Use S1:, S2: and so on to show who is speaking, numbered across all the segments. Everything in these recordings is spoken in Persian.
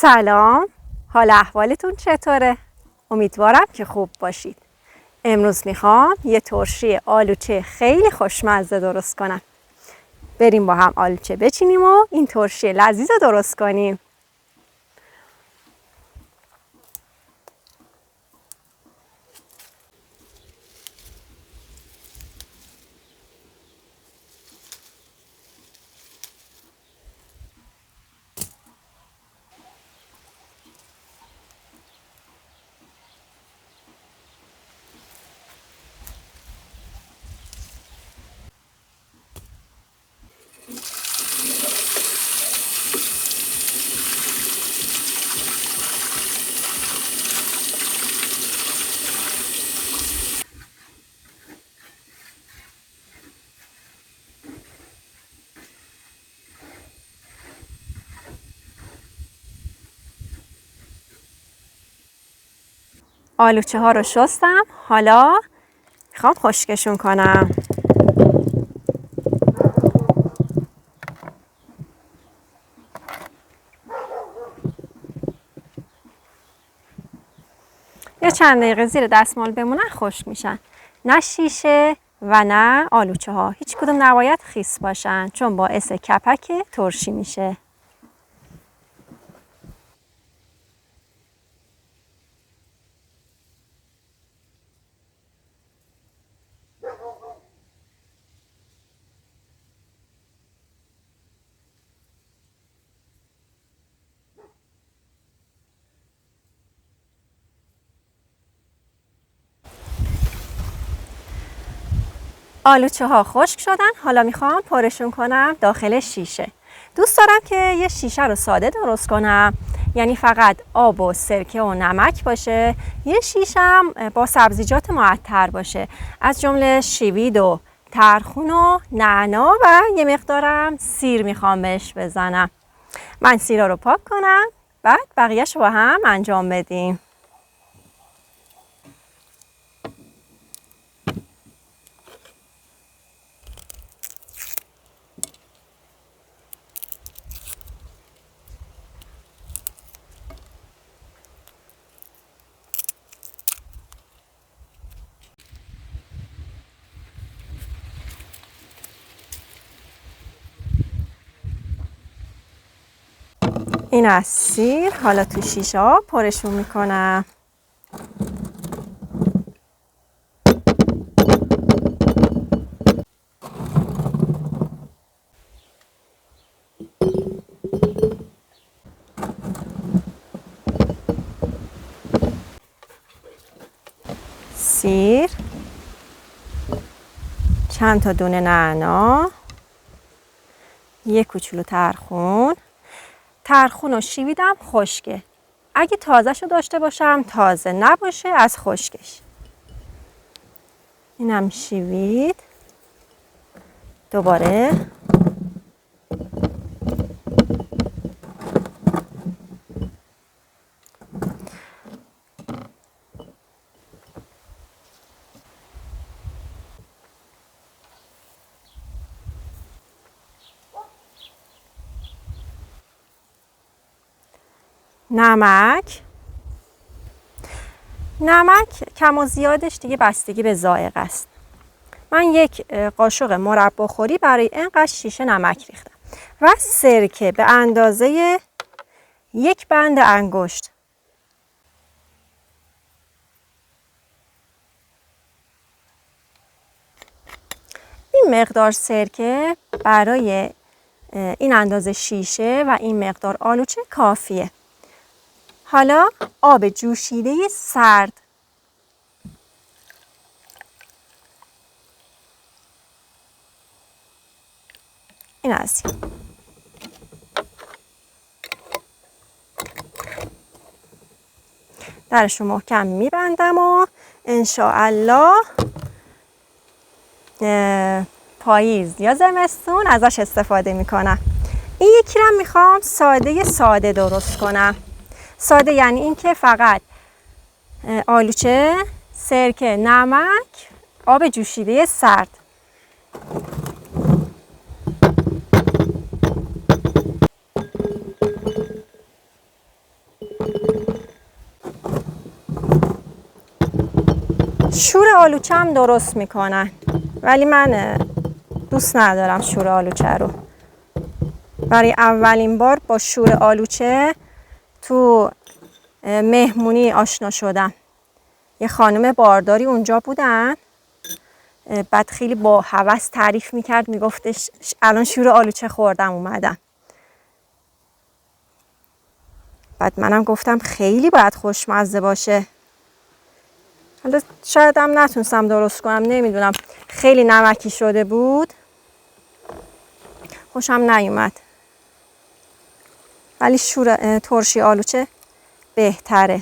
S1: سلام، حال احوالتون چطوره؟ امیدوارم که خوب باشید. امروز میخوام یه ترشی آلوچه خیلی خوشمزه درست کنم. بریم با هم آلوچه بچینیم و این ترشی لذیذ رو درست کنیم. آلوچه ها رو شستم، حالا میخوام خشکشون کنم. یه چند دقیقه زیر دستمال بمونن خشک میشن. نه شیشه و نه آلوچه ها، هیچ کدوم نباید خیس باشن چون باعث کپک ترشی میشه. آلوچه ها خشک شدن، حالا میخوام پرشون کنم داخل شیشه. دوست دارم که یه شیشه رو ساده درست کنم، یعنی فقط آب و سرکه و نمک باشه. یه شیشم با سبزیجات معطر باشه، از جمله شیوید و ترخون و نعنا و یه مقدارم سیر میخوام بهش بزنم. من سیرا رو پاک کنم، بعد بقیه‌اش رو با هم انجام بدیم. این از سیر، حالا تو شیشه ها پرشون میکنم. سیر، چند تا دونه نعنا، یه کوچولو ترخون. ترخون و شیویدم خشکه. اگه تازه‌شو داشته باشم تازه، نباشه از خشکش. اینم شیوید. دوباره نمک کم و زیادش دیگه بستگی به ذائقه است. من یک قاشق مرباخوری برای اینقدر شیشه نمک ریختم و سرکه به اندازه یک بند انگشت. این مقدار سرکه برای این اندازه شیشه و این مقدار آلوچه کافیه. حالا آب جوشیده سرد. این از این. درشو محکم میبندم و انشاءالله پاییز یا زمستون ازش استفاده میکنم. این یکی رو میخوام ساده درست کنم. ساده یعنی این که فقط آلوچه، سرکه، نمک، آب جوشیده سرد. شور آلوچه هم درست میکنن، ولی من دوست ندارم شور آلوچه رو. برای اولین بار با شور آلوچه تو مهمونی آشنا شدم. یه خانم بارداری اونجا بودن، بعد خیلی با هوس تعریف میکرد، میگفتش الان شور آلوچه خوردم اومدم. بعد منم گفتم خیلی باید خوشمزه باشه. حالا شاید هم نتونستم درست کنم، نمیدونم، خیلی نمکی شده بود، خوشم نیومد. ولی شور ترشی آلوچه بهتره.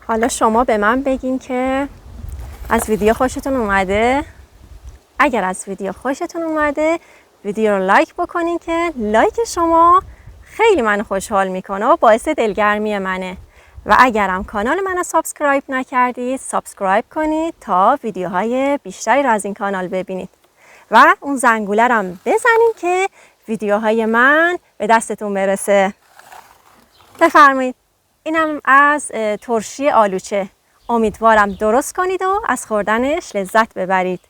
S1: حالا شما به من بگین که از ویدیو خوشتون اومده؟ اگر از ویدیو خوشتون اومده ویدیو رو لایک بکنین که لایک شما خیلی من خوشحال میکنه و باعث دلگرمی منه. و اگرم کانال منو سابسکرایب نکردید سابسکرایب کنید تا ویدیوهای بیشتری رو از این کانال ببینید و اون زنگوله رو هم بزنین که ویدیوهای من به دستتون برسه. بفرمایید. اینم از ترشی آلوچه. امیدوارم درست کنید و از خوردنش لذت ببرید.